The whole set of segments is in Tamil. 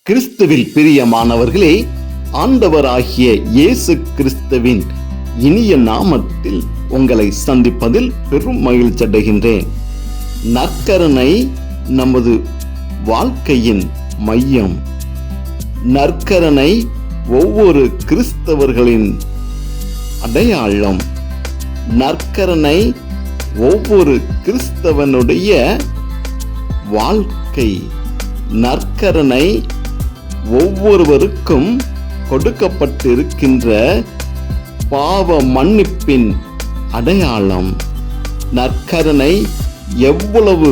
கிறிஸ்துவில் பிரியமானவர்களே, ஆண்டவராகிய இயேசு கிறிஸ்துவின் இனிய நாமத்தில் உங்களை சந்திப்பதில் பெரும் மகிழ்ச்சி அடைகின்றேன். நற்கருணை நமது வாழ்க்கையின் மையம். நற்கருணை ஒவ்வொரு கிறிஸ்தவர்களின் அடையாளம். நற்கருணை ஒவ்வொரு கிறிஸ்தவனுடைய வாழ்க்கை. நற்கருணை ஒவ்வொருவருக்கும் கொடுக்கப்பட்டிருக்கின்ற பாவ மன்னிப்பின் அடையாளம். நற்கருணை எவ்வளவு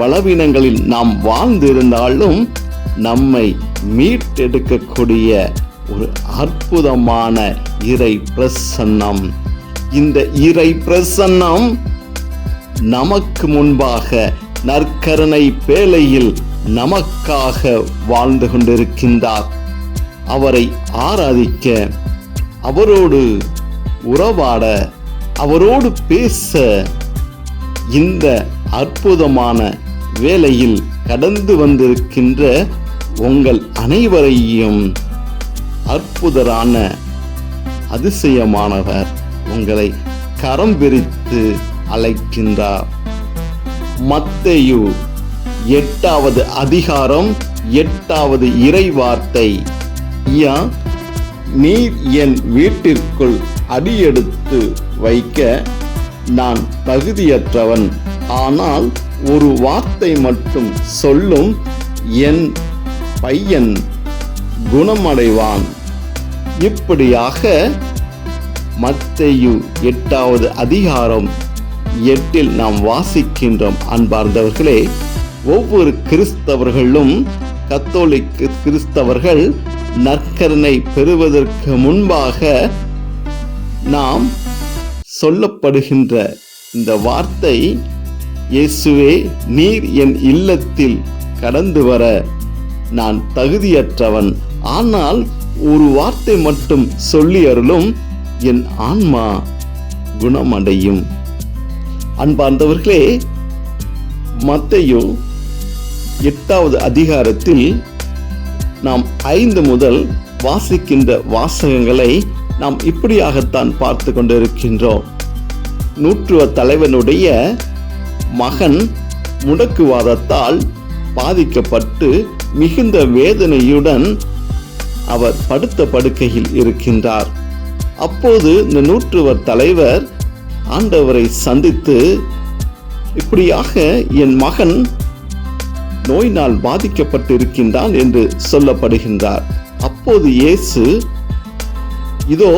பலவீனங்களில் நாம் வாழ்ந்திருந்தாலும் நம்மை மீட்டெடுக்கக்கூடிய ஒரு அற்புதமான இறை பிரசன்னம். இந்த இறை பிரசன்னம் நமக்கு முன்பாக நற்கருணை பேழையில் நமக்காக வாழ்ந்து கொண்டிருக்கின்றார். அவரை ஆராதிக்க, அவரோடு உறவாட, அவரோடு பேச இந்த அற்புதமான வேளையில் கடந்து வந்திருக்கின்ற உங்கள் அனைவரையும் அற்புதரான அதிசயமானவர் உங்களை கரம் விரித்து அழைக்கின்றார். மத்தேயு 8வது அதிகாரம் 8வது இறை வார்த்தை. ஐயா, நீர் என் வீட்டிற்குள் அடியெடுத்து வைக்க நான் தகுதியற்றவன். ஆனால் ஒரு வார்த்தை மட்டும் சொல்லும், என் பையன் குணமடைவான். இப்படியாக மத்தேயு 8வது அதிகாரம் 8 நாம் வாசிக்கின்றோம். அன்பார்ந்தவர்களே, ஒவ்வொரு கிறிஸ்தவர்களும், கத்தோலிக்க கிறிஸ்தவர்கள் நற்கருணை பெறுவதற்கு முன்பாக நாம் சொல்லப்படுகின்ற இந்த வார்த்தை, இயேசுவே, நீர் என் இல்லத்தில் கடந்து வர நான் தகுதியற்றவன். ஆனால் ஒரு வார்த்தை மட்டும் சொல்லி அருளும், என் ஆன்மா குணமடையும். அன்பார்ந்தவர்களே, மத்தேயு 8வது அதிகாரத்தில் நாம் 5 முதல் வாசிக்கின்ற வாசகங்களை நாம் இப்படியாகத்தான் பார்த்து கொண்டிருக்கின்றோம். நூற்றுவ தலைவனுடைய மகன் முடக்குவாதத்தால் பாதிக்கப்பட்டு மிகுந்த வேதனையுடன் அவர் படுத்த படுக்கையில் இருக்கின்றார். அப்போது இந்த நூற்றுவர் தலைவர் ஆண்டவரை சந்தித்து, இப்படியாக என் மகன் நோயினால் பாதிக்கப்பட்டிருக்கின்றான் என்று சொல்லப்படுகின்றார். அப்போது இயேசு, இதோ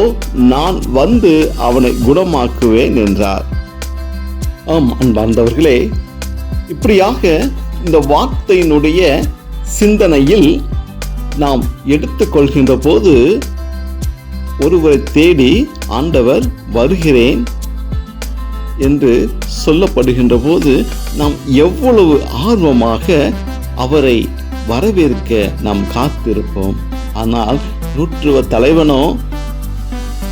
நான் வந்து அவனை குணமாக்குவேன் என்றார். ஆம் அன்பார்ந்தவர்களே, இப்படியாக இந்த வார்த்தையினுடைய சிந்தனையில் நாம் எடுத்துக்கொள்கின்ற போது, ஒருவரை தேடி ஆண்டவர் வருகிறேன் என்று சொல்லப்படுகின்ற போது நாம் எவ்வளவு ஆர்வமாக அவரை வரவேற்க நாம் காத்திருப்போம். ஆனால் நூற்றுவ தலைவனோ,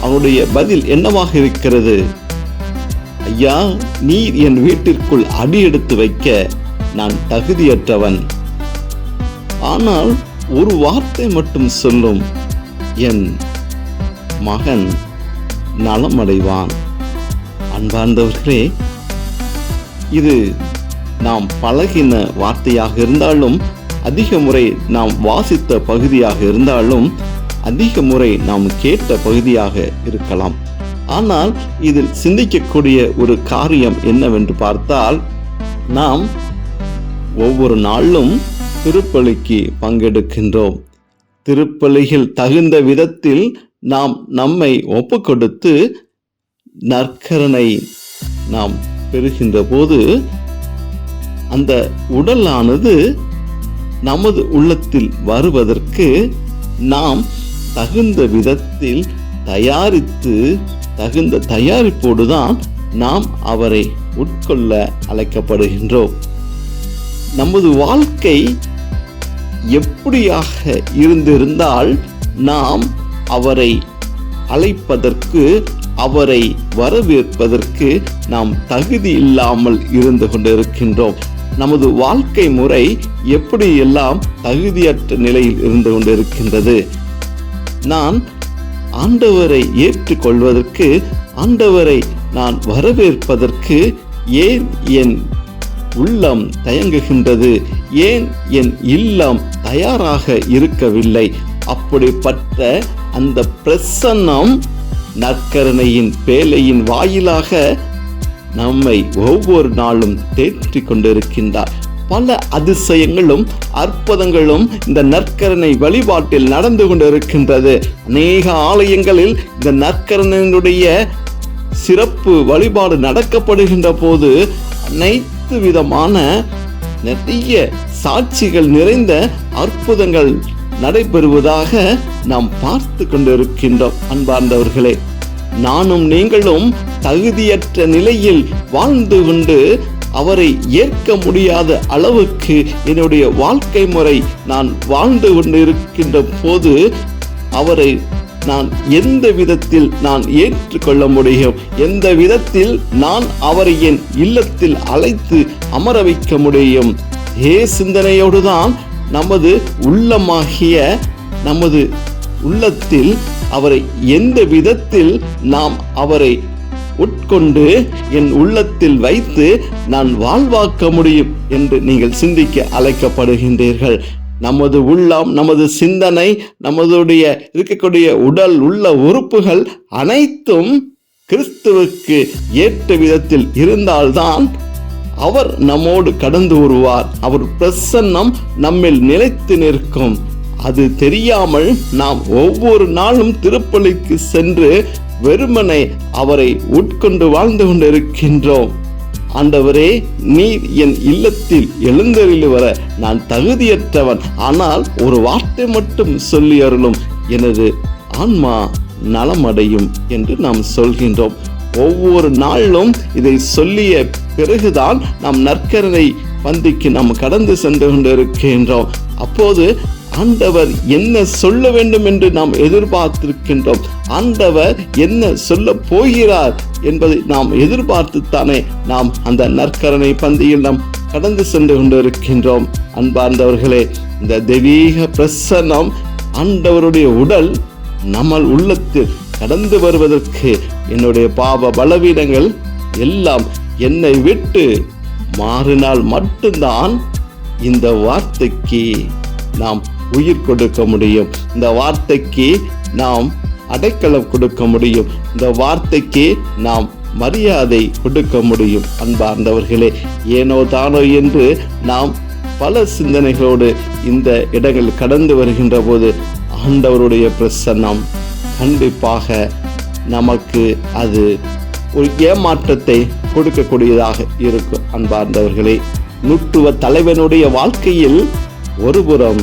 அவனுடைய பதில் என்னவாக இருக்கிறது? ஐயா, நீர் என் வீட்டிற்குள் அடியெடுத்து வைக்க நான் தகுதியற்றவன். ஆனால் ஒரு வார்த்தை மட்டும் சொல்லும், என் மகன் நலமடைவான். அன்பார்ந்தவர்களே, இது நாம் பழகின வார்த்தையாக இருந்தாலும், அதிக முறை நாம் வாசித்த பகுதியாக இருந்தாலும், அதிக முறை நாம் கேட்ட பகுதியாக இருக்கலாம். ஆனால் இதில் சிந்திக்கக்கூடிய ஒரு காரியம் என்னவென்று பார்த்தால், நாம் ஒவ்வொரு நாளும் திருப்பலிக்கு பங்கெடுக்கின்றோம். திருப்பலியில் தகுந்த விதத்தில் நாம் நம்மை ஒப்புக்கொடுத்து நற்கருணை நாம் பெறுகின்ற போது, அந்த உடலானது நமது உள்ளத்தில் வருவதற்கு நாம் தகுந்த விதத்தில் தயாரித்து, தகுந்த தயாரிப்போடுதான் நாம் அவரை உட்கொள்ள அழைக்கப்படுகின்றோம். நமது வாழ்க்கை எப்படியாக இருந்திருந்தால் நாம் அவரை அழைப்பதற்கு, அவரை வரவேற்பதற்கு நாம் தகுதி இல்லாமல் இருந்து கொண்டிருக்கின்றோம். நமது வாழ்க்கை முறை எப்படி எல்லாம் தகுதியற்ற நிலையில் இருந்து கொண்டிருக்கின்றது. நான் ஆண்டவரை ஏற்றுக்கொள்வதற்கு, ஆண்டவரை நான் வரவேற்பதற்கு ஏன் என் உள்ளம் தயங்குகின்றது? ஏன் என் இல்லம் தயாராக இருக்கவில்லை? அப்படிப்பட்ட அந்த பிரசன்னம் நற்கருணையின் பேழையின் வாயிலாக நம்மை ஒவ்வொரு நாளும் தேற்றிக் கொண்டிருக்கின்றார். பல அதிசயங்களும் அற்புதங்களும் இந்த நற்கருணை வழிபாட்டில் நடந்து கொண்டிருக்கின்றது. அநேக ஆலயங்களில் இந்த நற்கருணையினுடைய சிறப்பு வழிபாடு நடக்கப்படுகின்ற போது அனைத்து விதமான நிறைய சாட்சிகள் நிறைந்த அற்புதங்கள் நடைபெறுவதாக நாம் பார்த்து கொண்டிருக்கின்றோம். அன்பார்ந்தவர்களே, நானும் நீங்களும் தகுதியற்ற நிலையில் வாழ்ந்து கொண்டு அவரை ஏற்க முடியாத அளவுக்கு என்னுடைய வாழ்க்கை முறை நான் வாழ்ந்து கொண்டு இருக்கின்ற போது அவரை நான் எந்த விதத்தில் நான் ஏற்றுக்கொள்ள முடியும்? எந்த விதத்தில் நான் அவரை என் இல்லத்தில் அழைத்து அமர வைக்க முடியும்? சிந்தனையோடு தான் நமது உள்ளமாகிய நமது உள்ளத்தில் அவரை எந்த விதத்தில் நாம் அவரை உட்கொண்டு என் உள்ளத்தில் வைத்து நான் வாழ்வாக்க முடியும் என்று நீங்கள் சிந்திக்க அழைக்கப்படுகின்றீர்கள். நமது உள்ளம், நமது சிந்தனை, நமதுடைய இருக்கக்கூடிய உடல் உள்ள உறுப்புகள் அனைத்தும் கிறிஸ்துவுக்கு ஏற்ற விதத்தில் இருந்தால்தான் அவர் நம்மோடு கடந்து வருவார். அவர் பிரசன்னம் நம்மில் நிலைத்து நிற்கும். அது தெரியாமல் நாம் ஒவ்வொரு நாளும் திருப்பலிக்கு சென்று வெறுமனை அவரை உட்கொண்டு வாழ்ந்து கொண்டிருக்கின்றோம். ஆண்டவரே, நீர் என் இல்லத்தில் எழுந்தருளி வர நான் தகுதியற்றவன், ஆனால் ஒரு வார்த்தை மட்டும் சொல்லி அருளும், எனது ஆன்மா நலமடையும் என்று நாம் சொல்கின்றோம். ஒவ்வொரு நாளும் இதை சொல்லிய பிறகுதான் நாம் நற்கருணை பந்திக்கு நாம் கடந்து சென்று கொண்டிருக்கின்றோம். அப்போது ஆண்டவர் என்ன சொல்ல வேண்டும் என்று நாம் எதிர்பார்த்திருக்கின்றோம். ஆண்டவர் என்ன சொல்ல போகிறார் என்பதை நாம் எதிர்பார்த்துத்தானே நாம் அந்த நற்கருணை பந்தியில் நாம் கடந்து சென்று கொண்டிருக்கின்றோம். அன்பார்ந்தவர்களே, இந்த தெய்வீக பிரசன்னம் ஆண்டவருடைய உடல் நம்ம உள்ளத்தில் கடந்து வருவதற்கு என்னுடைய பாவ பலவீனங்கள் எல்லாம் என்னை விட்டு மாறினால் மட்டும்தான் இந்த வார்த்தைக்கு நாம் உயிர் கொடுக்க முடியும். இந்த வார்த்தைக்கு நாம் அடைக்கலம் கொடுக்க முடியும். இந்த வார்த்தைக்கு நாம் மரியாதை கொடுக்க முடியும். அன்பார்ந்தவர்களே, ஏனோ தானோ என்று நாம் பல சிந்தனைகளோடு இந்த இடங்கள் கடந்து வருகின்ற போது ஆண்டவருடைய பிரசன்னம் கண்டிப்பாக நமக்கு அது ஒரு ஏமாற்றத்தை கொடுக்கக்கூடியதாக இருக்கும். அன்பார்ந்தவர்களே, நூற்றுவ தலைவனுடைய வாழ்க்கையில் ஒருபுறம்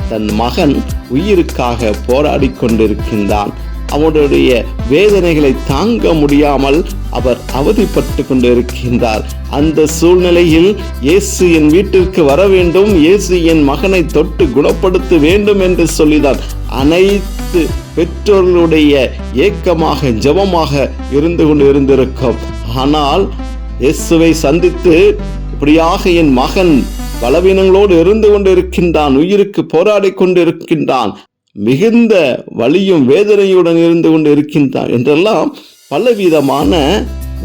தன் மகன் உயிருக்காக போராடி கொண்டிருக்கின்றான். அவனுடைய வேதனைகளை தாங்க முடியாமல் அவர் அவதிப்பட்டு கொண்டிருக்கின்றார். அந்த சூழ்நிலையில் இயேசு என் வீட்டிற்கு வர வேண்டும், இயேசு என் மகனை தொட்டு குணப்படுத்த வேண்டும் என்று சொல்லிதான் அனைத்து பெற்றோர்களுடைய ஏக்கமாக ஜெபமாக இருந்து கொண்டு இருந்திருக்கும். ஆனால் இயேசுவை சந்தித்து இப்படியாக என் மகன் பலவீனங்களோடு இருந்து கொண்டு இருக்கின்றான், உயிருக்கு போராடி கொண்டு இருக்கின்றான், மிகுந்த வலியும் வேதனையுடன் இருந்து கொண்டு இருக்கின்றான் என்றெல்லாம் பலவிதமான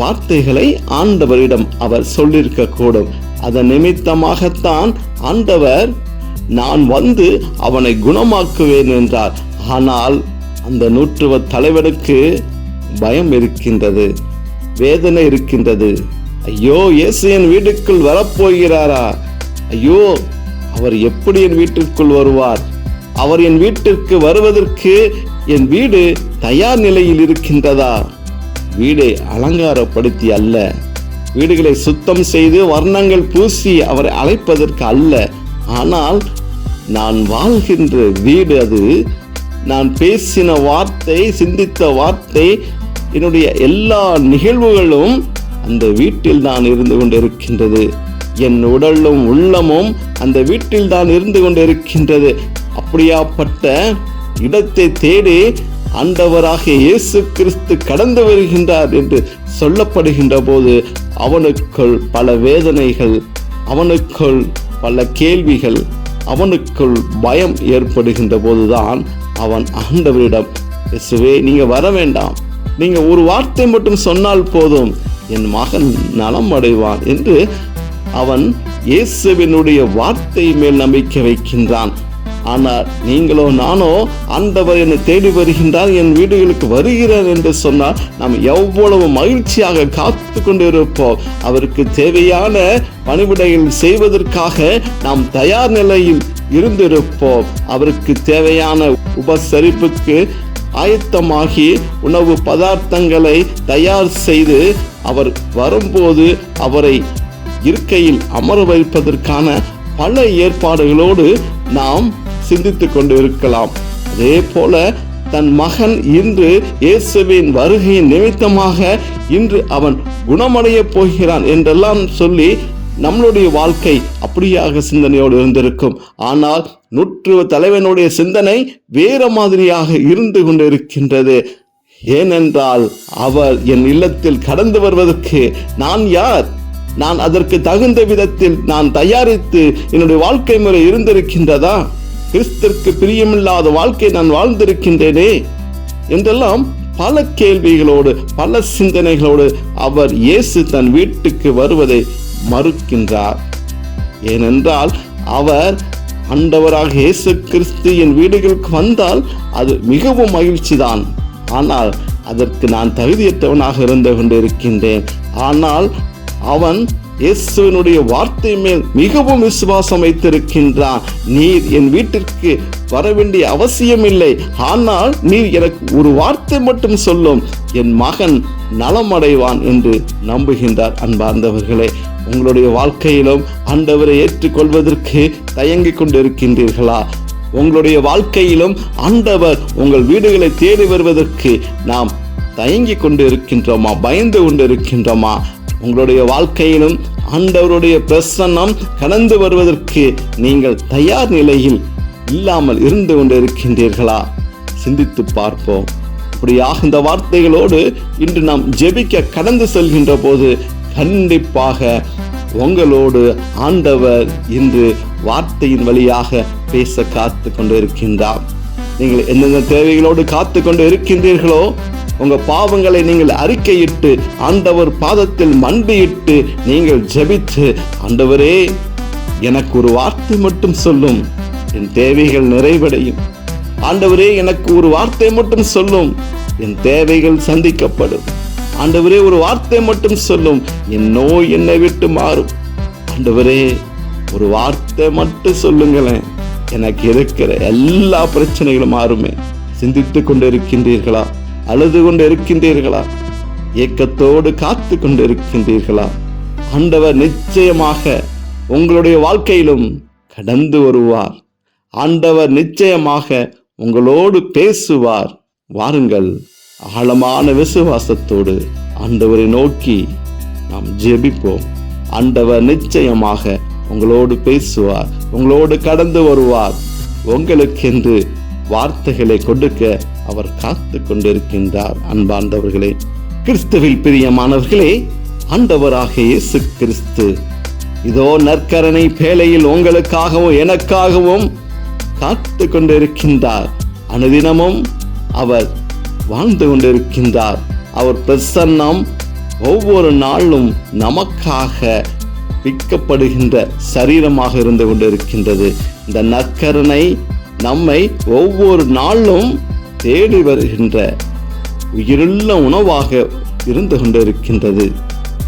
வார்த்தைகளை ஆண்டவரிடம் அவர் சொல்லியிருக்க கூடும். அதன் நிமித்தமாகத்தான் ஆண்டவர் நான் வந்து அவனை குணமாக்குவேன் என்றார். ஆனால் அந்த நூற்றுவ தலைவனுக்கு பயம் இருக்கின்றது, வேதனை இருக்கின்றது. ஐயோ, இயேசு என் வீட்டுக்குள் வரப்போகிறாரா? ஐயோ, அவர் எப்படி என் வீட்டிற்குள் வருவார்? அவர் என் வீட்டிற்கு வருவதற்கு என் வீடு தயார் நிலையில் இருக்கின்றதா? வீடை அலங்காரப்படுத்தி அல்ல, வீடுகளை சுத்தம் செய்து வர்ணங்கள் பூசி அவரை அழைப்பதற்கு அல்ல. ஆனால் நான் வாழ்கின்ற வீடு அது. நான் பேசின வார்த்தை, சிந்தித்த வார்த்தை, என்னுடைய எல்லா நிகழ்வுகளும் அந்த வீட்டில் தான் இருந்து கொண்டிருக்கின்றது. என் உடலும் உள்ளமும் அந்த வீட்டில் தான் இருந்து கொண்டிருக்கின்றது. அப்படியாப்பட்ட இடத்தை தேடி ஆண்டவராக இயேசு கிறிஸ்து கடந்து வருகின்றார் என்று சொல்லப்படுகின்ற போது அவனுக்குள் பல வேதனைகள், அவனுக்குள் பல கேள்விகள், அவனுக்குள் பயம் ஏற்படுகின்ற போதுதான் அவன் ஆண்டவரிடம், இயேசுவே நீங்க வர வேண்டாம், நீங்க ஒரு வார்த்தை மட்டும் சொன்னால் போதும், என் மகன் நலம் அடைவான் என்று அவன் இயேசுவினுடைய வார்த்தை மேல் நம்பிக்கை வைக்கின்றான். ஆனால் நீங்களோ நானோ ஆண்டவர் என்னை தேடி வருகின்றார், என் வீடுகளுக்கு வருகிறார் என்று சொன்னால் நாம் எவ்வளவு மகிழ்ச்சியாக காத்து கொண்டிருப்போம். அவருக்கு தேவையான பணிவிடைகள் செய்வதற்காக நாம் தயார் நிலையில் இருந்திருப்போம். அவருக்கு தேவையான உபசரிப்புக்கு ஆயத்தமாகி உணவு பதார்த்தங்களை தயார் செய்து அவர் வரும்போது அவரை இருக்கையில் அமர வைப்பதற்கான பல ஏற்பாடுகளோடு நாம் சிந்தித்துக் கொண்டு இருக்கலாம். அதே போல தன் மகன் இன்று இயேசுவின் வருகையின் நிமித்தமாக இன்று அவன் குணமடைய போகிறான் என்றெல்லாம் சொல்லி நம்மளுடைய வாழ்க்கை அப்படியாக சிந்தனையோடு இருந்திருக்கும். ஆனால் நூற்று தலைவனுடைய சிந்தனை வேற மாதிரியாக இருந்து கொண்டிருக்கின்றது. ஏனென்றால் அவர் என் இல்லத்தில் கடந்து வருவதற்கு நான் யார்? நான் அதற்கு தகுந்த விதத்தில் நான் தயாரித்து என்னுடைய வாழ்க்கை முறை இருந்திருக்கின்றதா? கிறிஸ்துவுக்கு பிரியமில்லாத வாழ்க்கை நான் வாழ்ந்திருக்கின்றேனே என்றெல்லாம் பல கேள்விகளோடு பல சிந்தனைகளோடு அவர் இயேசு தன் வீட்டுக்கு வருவதை மறுக்கின்றார். ஏனென்றால் அவர் ஆண்டவராக இயேசு கிறிஸ்து என் வீடுகளுக்கு வந்தால் அது மிகவும் மகிழ்ச்சி தான். ஆனால் அதற்கு நான் தகுதியற்றவனாக இருந்து கொண்டிருக்கின்றேன். ஆனால் அவன் இயேசுவினுடைய வார்த்தை மேல் மிகவும் விசுவாசம் வைத்திருக்கின்றான். நீர் என் வீட்டிற்கு வர வேண்டிய அவசியம் இல்லை, ஆனால் நீர் எனக்கு ஒரு வார்த்தை மட்டும் சொல்லும், என் மகன் நலமடைவான் என்று நம்புகின்றார். அன்பார்ந்தவர்களே, உங்களுடைய வாழ்க்கையிலும் ஆண்டவரை ஏற்றுக்கொள்வதற்கு தயங்கிக் கொண்டிருக்கின்றீர்களா? உங்களுடைய வாழ்க்கையிலும் ஆண்டவர் உங்கள் வீடுகளை தேடி வருவதற்கு நாம் தயங்கிக் கொண்டு இருக்கின்றோமா? பயந்து கொண்டு இருக்கின்றோமா? உங்களுடைய வாழ்க்கையிலும் ஆண்டவருடைய பிரசன்னம் கடந்து வருவதற்கு நீங்கள் தயார் நிலையில் இல்லாமல் இருந்து கொண்டு இருக்கின்றீர்களா? சிந்தித்து பார்ப்போம். இப்படியாக இந்த வார்த்தைகளோடு இன்று நாம் ஜெபிக்க கடந்து செல்கின்ற போது கண்டிப்பாக உங்களோடு ஆண்டவர் இன்று வார்த்தையின் வழியாக பேச காத்து கொண்டு இருக்கின்றார். நீங்கள் எந்தெந்த தேவைகளோடு காத்து கொண்டு இருக்கின்றீர்களோ, உங்க பாவங்களை நீங்கள் அறிக்கையிட்டு ஆண்டவர் பாதத்தில் மண்டியிட்டு நீங்கள் ஜெபித்து, ஆண்டவரே எனக்கு ஒரு வார்த்தை மட்டும் சொல்லும், என் தேவைகள் நிறைவடையும். ஆண்டவரே எனக்கு ஒரு வார்த்தை மட்டும் சொல்லும், என் தேவைகள் சந்திக்கப்படும். ஆண்டவரே ஒரு வார்த்தை மட்டும் சொல்லும், என் நோய் என்னை விட்டு மாறும். ஆண்டவரே ஒரு வார்த்தை மட்டும் சொல்லுங்களேன், எனக்கு இருக்கிற எல்லா பிரச்சனைகளும் மாறுமே. சிந்தித்து கொண்டு இருக்கின்றீர்களா? அழுது கொண்டு இருக்கின்றீர்களா? ஏக்கத்தோடு காத்து கொண்டு இருக்கின்றீர்களா? ஆண்டவர் நிச்சயமாக உங்களுடைய வாழ்க்கையிலும் கடந்து வருவார். ஆண்டவர் நிச்சயமாக உங்களோடு பேசுவார். வாருங்கள், ஆழமான விசுவாசத்தோடு ஆண்டவரை நோக்கி நாம் ஜெபிப்போம். ஆண்டவர் நிச்சயமாக உங்களோடு பேசுவார், உங்களோடு கடந்து வருவார். உங்களுக்கென்று வார்த்தைகளை கொடுக்க அவர் காத்து கொண்டிருக்கின்றார். அன்பார்ந்தவர்களே, கிறிஸ்துவில் பிரியமானவர்களே, ஆண்டவராக இயேசு கிறிஸ்து இதோ நற்கரணை பேழையில் உங்களுக்காகவும் எனக்காகவும் காத்து கொண்டிருக்கின்றார். அனுதினமும் அவர் வாழ்ந்து கொண்டிருக்கின்றார். அவர் பிரசன்னம் ஒவ்வொரு நாளும் நமக்காக விற்கப்படுகின்ற சரீரமாக இருந்து கொண்டிருக்கின்றது. இந்த நற்கருணை நம்மை ஒவ்வொரு நாளும் தேடி வருகின்ற உயிருள்ள உணவாக இருந்து கொண்டிருக்கின்றது.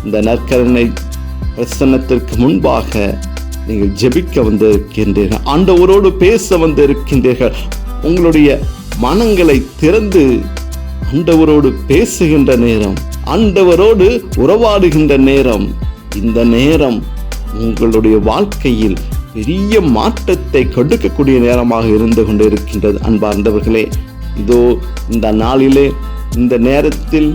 இந்த நற்கருணை பிரசன்னத்திற்கு முன்பாக நீங்கள் ஜெபிக்க வந்திருக்கின்றீர்கள், ஆண்டவரோடு பேச வந்திருக்கின்றீர்கள். உங்களுடைய மனங்களை திறந்து ஆண்டவரோடு பேசுகின்ற நேரம், ஆண்டவரோடு உறவாடுகின்ற நேரம், இந்த நேரம் உங்களுடைய வாழ்க்கையில் பெரிய மாற்றத்தை கொடுக்கக்கூடிய நேரமாக இருந்து கொண்டு இருக்கின்றது. அன்பார்ந்தவர்களே, இதோ இந்த நாளிலே இந்த நேரத்தில்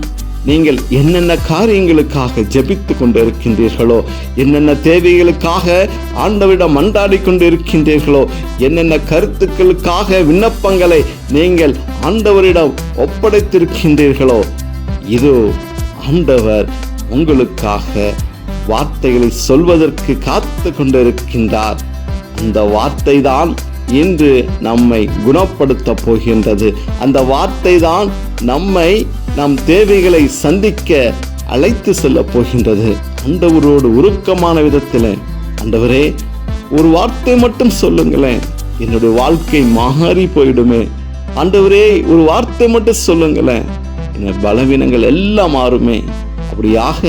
நீங்கள் என்னென்ன காரியங்களுக்காக ஜெபித்து கொண்டு இருக்கின்றீர்களோ, என்னென்ன தேவைகளுக்காக ஆண்டவரிடம் மன்றாடி கொண்டு இருக்கின்றீர்களோ, என்னென்ன கருத்துக்களுக்காக விண்ணப்பங்களை நீங்கள் ஆண்டவரிடம் ஒப்படைத்திருக்கின்றீர்களோ, இதோ ஆண்டவர் உங்களுக்காக வார்த்தைகளை சொல்வதற்கு காத்து கொண்டிருக்கின்றார். அந்த வார்த்தை தான் இன்று நம்மை குணப்படுத்த போகின்றது. அந்த வார்த்தை தான் நம்மை நம் தேவைகளை சந்திக்க அழைத்து செல்ல போகின்றது. ஆண்டவரோடு உருக்கமான விதத்தில், ஆண்டவரே ஒரு வார்த்தை மட்டும் சொல்லுங்களேன், என்னுடைய வாழ்க்கை மாறி போயிடுமே. ஆண்டவரே ஒரு வார்த்தை மட்டும் சொல்லுங்களேன், என் பலவீனங்கள் எல்லாம் மாறுமே. அப்படியாக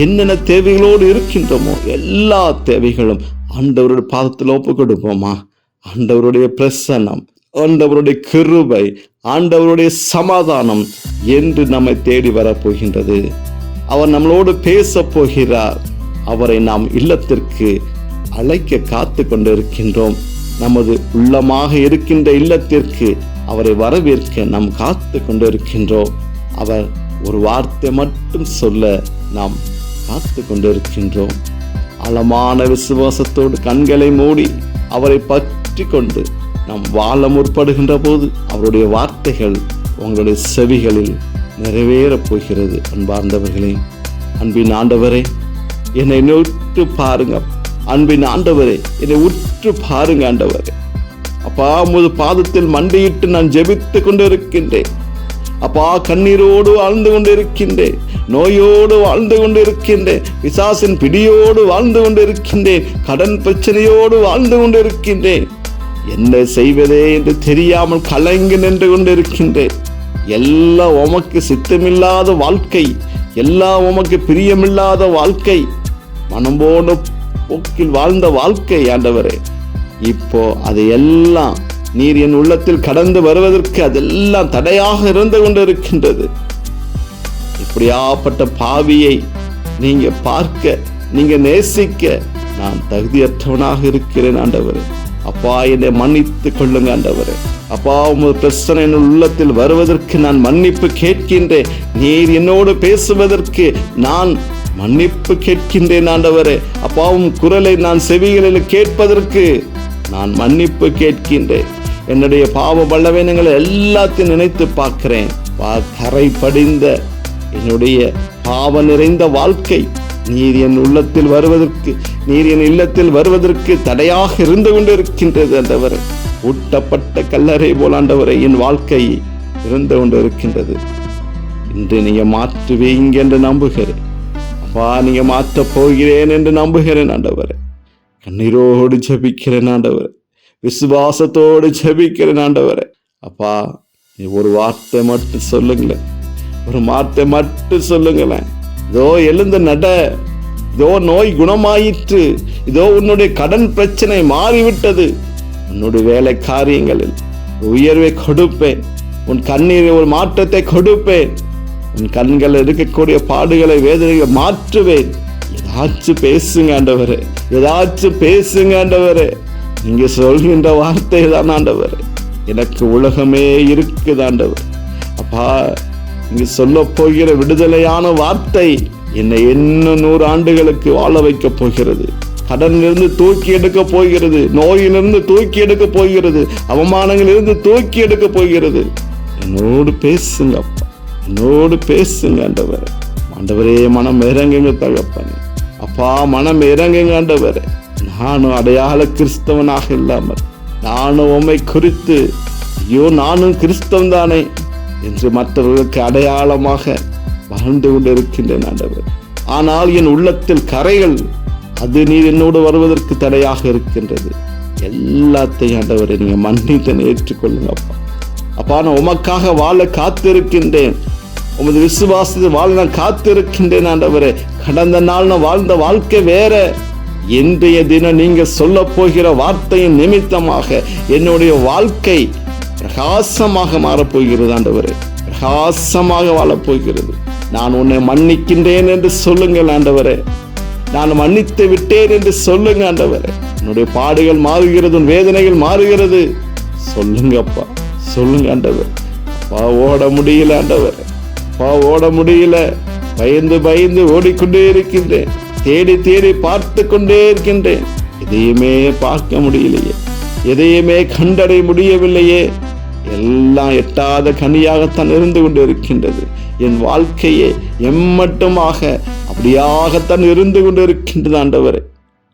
என்னென்ன தேவைகளோடு இருக்கின்றோமோ எல்லா தேவைகளும் ஆண்டவருடைய பாதத்தில் ஒப்பு கொடுப்போமா? ஆண்டவருடைய பிரசன்னம், ஆண்டவருடைய கிருபை, ஆண்டவருடைய சமாதானம் என்று நம்மை தேடி வரப்போகின்றது. அவர் நம்மளோடு பேச போகிறார். அவரை நாம் இல்லத்திற்கு அழைக்க காத்து கொண்டிருக்கின்றோம். நமது உள்ளமாக இருக்கின்ற இல்லத்திற்கு அவரை வரவேற்க நாம் காத்து கொண்டிருக்கின்றோம். அவர் ஒரு வார்த்தை மட்டும் சொல்ல நாம் காத்து கொண்டிருக்கின்றோம். ஆழமான விசுவாசத்தோடு கண்களை மூடி அவரை பற்றி கொண்டு நாம் வாழ முற்படுகின்ற போது அவருடைய வார்த்தைகள் உங்களுடைய செவிகளில் நிறைவேறப் போகிறது. அன்பார்ந்தவர்களே, அன்பின் ஆண்டவரே என்னை உற்று பாருங்க. அன்பின் ஆண்டவரே என்னை உற்று பாருங்க. ஆண்டவரே அப்பா, உமது பாதத்தில் மண்டியிட்டு நான் ஜெபித்து கொண்டு இருக்கின்றேன். அப்பா, கண்ணீரோடு வாழ்ந்து கொண்டு இருக்கின்றேன், நோயோடு வாழ்ந்து கொண்டு இருக்கின்றேன், பிசாசின் பிடியோடு வாழ்ந்து கொண்டு இருக்கின்றேன், கடன் பிரச்சனையோடு வாழ்ந்து கொண்டு இருக்கின்றேன். என்ன செய்வதே என்று தெரியாமல் கலங்கி நின்று கொண்டு இருக்கின்றேன். எல்லாம் உமக்கு சித்தமில்லாத வாழ்க்கை, எல்லாம் உமக்கு பிரியமில்லாத வாழ்க்கை, மனம் போன போக்கில் வாழ்ந்த வாழ்க்கை. ஆண்டவரே, இப்போ அதையெல்லாம் நீர் என் உள்ளத்தில் கடந்து வருவதற்கு அதெல்லாம் தடையாக இருந்து கொண்டு இருக்கின்றது. இப்படியாப்பட்ட பாவியை நீங்க பார்க்க, நீங்க நேசிக்க நான் தகுதியற்றவனாக இருக்கிறேன். ஆண்டவரே அப்பா, என்னை மன்னித்து கொள்ளுங்க. ஆண்டவரே அப்பா, உமது பிரச்சனை என் உள்ளத்தில் வருவதற்கு நான் மன்னிப்பு கேட்கின்றேன். நீர் என்னோடு பேசுவதற்கு நான் மன்னிப்பு கேட்கின்றேன். ஆண்டவரே அப்பா, உம் குரலை நான் செவிகளில் கேட்பதற்கு நான் மன்னிப்பு கேட்கின்றேன். என்னுடைய பாவ பலவீனங்களை எல்லாத்தையும் நினைத்து பார்க்கிறேன். கரை படிந்த என்னுடைய பாவ நிறைந்த வாழ்க்கை நீர் என் உள்ளத்தில் வருவதற்கு, நீர் என் இல்லத்தில் வருவதற்கு தடையாக இருந்து கொண்டு இருக்கின்றது. ஆண்டவரே, ஊட்டப்பட்ட கல்லறை போல் ஆண்டவரே என் வாழ்க்கை இருந்து கொண்டு இருக்கின்றது. இன்று நீங்க மாற்றுவீங்க என்று நம்புகிறேன். அப்பா, நீங்க மாற்றப் போகிறேன் என்று நம்புகிறேன். ஆண்டவரே, கண்ணீரோடு ஜெபிக்கிறேன். ஆண்டவரே, விசுவாசத்தோடு ஜெபிக்கிறேன். ஆண்டவரே அப்பா, நீ ஒரு வார்த்தை மட்டும் சொல்லுங்களேன், ஒரு வார்த்தை மட்டும் சொல்லுங்களேன். இதோ எழுந்து நட, இதோ நோய் குணமாயிற்று, இதோ உன்னுடைய கடன் பிரச்சனை மாறிவிட்டது, உன்னுடைய வேலை காரியங்களில் உயர்வை கொடுப்பேன், உன் கண்ணீரில் ஒரு மாற்றத்தை கொடுப்பேன், உன் கண்கள் இருக்கக்கூடிய பாடுகளை வேதனைகளை மாற்றுவேன். ஏதாச்சும் பேசுங்க ஆண்டவரே, ஏதாச்சும் பேசுங்க ஆண்டவரே. நீங்க சொல்கின்ற வார்த்தை தான் ஆண்டவரே, எனக்கு உலகமே இருக்குது ஆண்டவர். அப்பா, நீங்க சொல்ல போகிற விடுதலையான வார்த்தை என்னை இன்னும் 100 ஆண்டுகளுக்கு வாழ வைக்க போகிறது. கடனிலிருந்து தூக்கி எடுக்க போகிறது, நோயிலிருந்து தூக்கி எடுக்க போகிறது, அவமானங்களிலிருந்து தூக்கி எடுக்க போகிறது. என்னோடு பேசுங்க அப்பா, என்னோடு பேசுங்க ஆண்டவரே. ஆண்டவரே, மனம் இறங்குங்க தகப்பனே. அப்பா, மனம் இறங்குங்க ஆண்டவரே. நானும் அடையாள கிறிஸ்தவனாக இல்லாமல் நானும் உம்மை குறித்து, ஐயோ நானும் கிறிஸ்தவன் தானே என்று மற்றவர்களுக்கு அடையாளமாக வாழ்ந்து கொண்டு இருக்கின்றேன் ஆண்டவர். ஆனால் என் உள்ளத்தில் கரைகள், அது நீர் என்னோடு வருவதற்கு தடையாக இருக்கின்றது. எல்லாத்தையும் ஆண்டவரை நீங்க மன்னித்து ஏற்றுக்கொள்ளுங்க அப்பா. அப்பா, நான் உமக்காக வாழ காத்திருக்கின்றேன், உமது விசுவாசத்தில் வாழ நான் காத்திருக்கின்றேன் ஆண்டவரே. கடந்த நாள் நான் வாழ்ந்த வாழ்க்கை வேற, இன்றைய தினம் நீங்க சொல்ல போகிற வார்த்தையின் நிமித்தமாக என்னுடைய வாழ்க்கை பிரகாசமாக மாறப்போகிறது ஆண்டவரே, பிரகாசமாக வாழப்போகிறது. நான் உன்னை மன்னிக்கின்றேன் என்று சொல்லுங்கள் ஆண்டவரே, நான் மன்னித்து விட்டேன் என்று சொல்லுங்க ஆண்டவரே. உன்னுடைய பாடுகள் மாறுகிறது, உன் வேதனைகள் மாறுகிறது. சொல்லுங்க அப்பா, சொல்லுங்க ஆண்டவர். அப்பா, ஓட முடியல ஆண்டவர், அப்பா ஓட முடியல, பயந்து பயந்து ஓடிக்கொண்டே இருக்கின்றேன், தேடி தேடி பார்த்து கொண்டே இருக்கின்றேன். எதையுமே பார்க்க முடியலையே, எதையுமே கண்டடைய முடியவில்லையே. எல்லாம் எட்டாத கனியாகத்தான் இருந்து கொண்டு இருக்கின்றது. என் வாழ்க்கையை எம்மட்டுமாக அப்படியாகத்தான் இருந்து கொண்டு இருக்கின்றது ஆண்டவரே.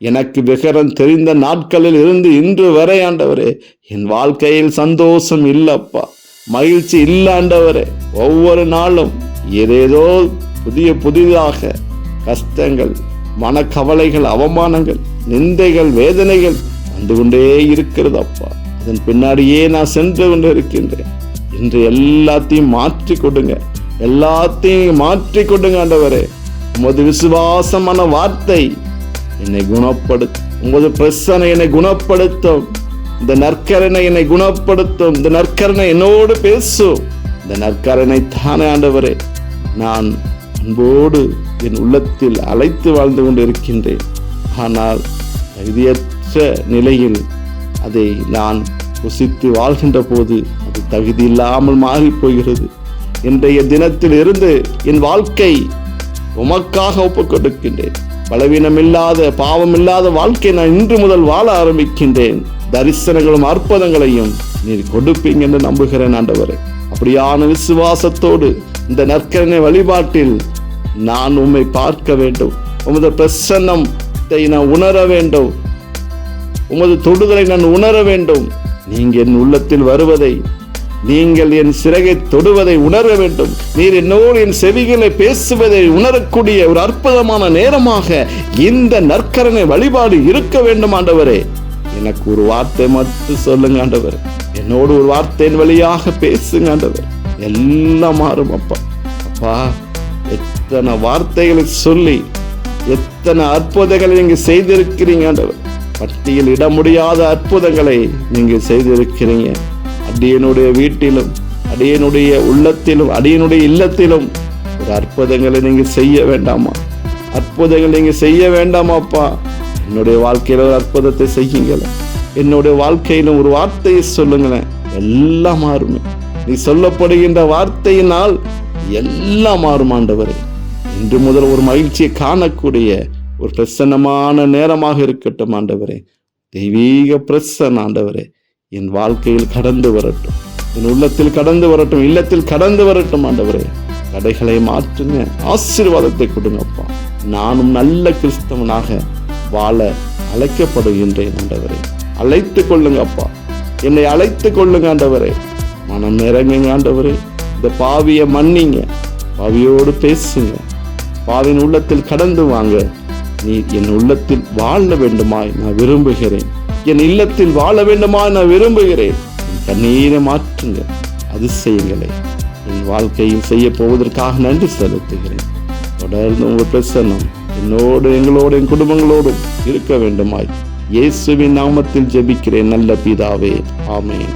எனக்கு விகரம் தெரிந்த நாட்களில் இருந்து இன்று வரை ஆண்டவரே என் வாழ்க்கையில் சந்தோஷம் இல்லப்பா, மகிழ்ச்சி இல்ல ஆண்டவரே. ஒவ்வொரு நாளும் ஏதேதோ புதிதாக கஷ்டங்கள், மனக்கவலைகள், அவமானங்கள், நிந்தைகள், வேதனைகள் வந்து கொண்டே இருக்கிறது அப்பா. அதன் பின்னாடியே நான் சென்று கொண்டு இருக்கின்றேன். இன்று எல்லாத்தையும் மாற்றி கொடுங்க, எல்லாத்தையும் மாற்றி கொடுங்க ஆண்டவரே. உமது விசுவாசமான வார்த்தை என்னை குணப்படுத்தும், உமது பிரசனை என்னை குணப்படுத்தும், இந்த நற்கரணை என்னை குணப்படுத்தும், இந்த நற்கரணை என்னோடு பேசும். இந்த நற்கரணை தானே ஆண்டவரே நான் அன்போடு என் உள்ளத்தில் அழைத்து வாழ்ந்து கொண்டு இருக்கின்றேன். ஆனால் தகுதியற்ற நிலையில் அதை நான் ருசித்து வாழ்கின்ற போது அது தகுதி இல்லாமல் மாறி போகிறது. இன்றைய தினத்தில் இருந்து என் வாழ்க்கை உமக்காக ஒப்புக் கொடுக்கின்றேன். பலவீனமில்லாத, பாவமில்லாத வாழ்க்கை நான் இன்று முதல் வாழ ஆரம்பிக்கின்றேன். தரிசனங்களும் அற்புதங்களையும் நீர் கொடுப்பீங்க என்று நம்புகிறேன் ஆண்டவரே. அப்படியான விசுவாசத்தோடு இந்த நற்கரணை வழிபாட்டில் நான் உம்மை பார்க்க வேண்டும், உமது பிரசன்னத்தை நான் உணர வேண்டும், உமது தொடுதலை நான் உணர வேண்டும். நீங்கள் என் உள்ளத்தில் வருவதை, நீங்கள் என் சிறகை தொடுவதை உணர வேண்டும். நீர் என்னோடு என் செவிகளை பேசுவதை உணரக்கூடிய ஒரு அற்புதமான நேரமாக இந்த நற்கரணை வழிபாடு இருக்க வேண்டும் ஆண்டவரே. எனக்கு ஒரு வார்த்தை மட்டும் சொல்லுங்க ஆண்டவர், என்னோடு ஒரு வார்த்தையின் வழியாக பேசுங்க ஆண்டவர். எல்லாம் மாறும் அப்பா. அப்பா, எத்தனை வார்த்தைகளை சொல்லி எத்தனை அற்புதங்களை நீங்க செய்திருக்கிறீங்க ஆண்டவர். பட்டியல் இட முடியாத அற்புதங்களை நீங்க செய்திருக்கிறீங்க. அடியனுடைய வீட்டிலும், அடியனுடைய உள்ளத்திலும், அடியனுடைய இல்லத்திலும் ஒரு அற்புதங்களை நீங்க செய்ய வேண்டாமா? அற்புதங்களை நீங்க செய்ய வேண்டாமாப்பா? என்னுடைய வாழ்க்கையில ஒரு அற்புதத்தை செய்யுங்களேன். என்னுடைய வாழ்க்கையிலும் ஒரு வார்த்தையை சொல்லுங்களேன். எல்லாம் மாறுமே. நீ சொல்லப்படுகின்ற வார்த்தையினால் எல்லாம் மாறும் ஆண்டவரே. இன்று முதல் ஒரு மகிழ்ச்சியை காணக்கூடிய ஒரு பிரசன்னமான நேரமாக இருக்கட்டும் ஆண்டவரே. தெய்வீக பிரசன்ன ஆண்டவரே என் வாழ்க்கையில் கடந்து வரட்டும், என் உள்ளத்தில் கடந்து வரட்டும், இல்லத்தில் கடந்து வரட்டும் ஆண்டவரே. தடைகளை மாற்றுங்க, ஆசீர்வாதத்தை கொடுங்கப்பா. நானும் நல்ல கிறிஸ்தவனாக வாழ அழைக்கப்படுகின்றேன் ஆண்டவரே. அழைத்து கொள்ளுங்க அப்பா, என்னை அழைத்து கொள்ளுங்க ஆண்டவரே. மனம் இறங்குங்க ஆண்டவரே. இந்த பாவிய மன்னிங்க, பாவியோடு பேசுங்க, பாவின் உள்ளத்தில் கடந்து வாங்க. நீ என் உள்ளத்தில் வாழ வேண்டுமாய் நான் விரும்புகிறேன், என் இல்லத்தில் வாழ வேண்டுமாய் நான் விரும்புகிறேன். என் கண்ணீரை மாற்றுங்க, அதிசயங்களை என் வாழ்க்கையில் செய்ய போவதற்காக நன்றி செலுத்துகிறேன். தொடர்ந்து உங்கள் பிரசன்னம் என்னோடு, எங்களோடு, என் குடும்பங்களோடும் இருக்க வேண்டுமாய் இயேசுவின் நாமத்தில் ஜெபிக்கிறேன் நல்ல பிதாவே, ஆமென்.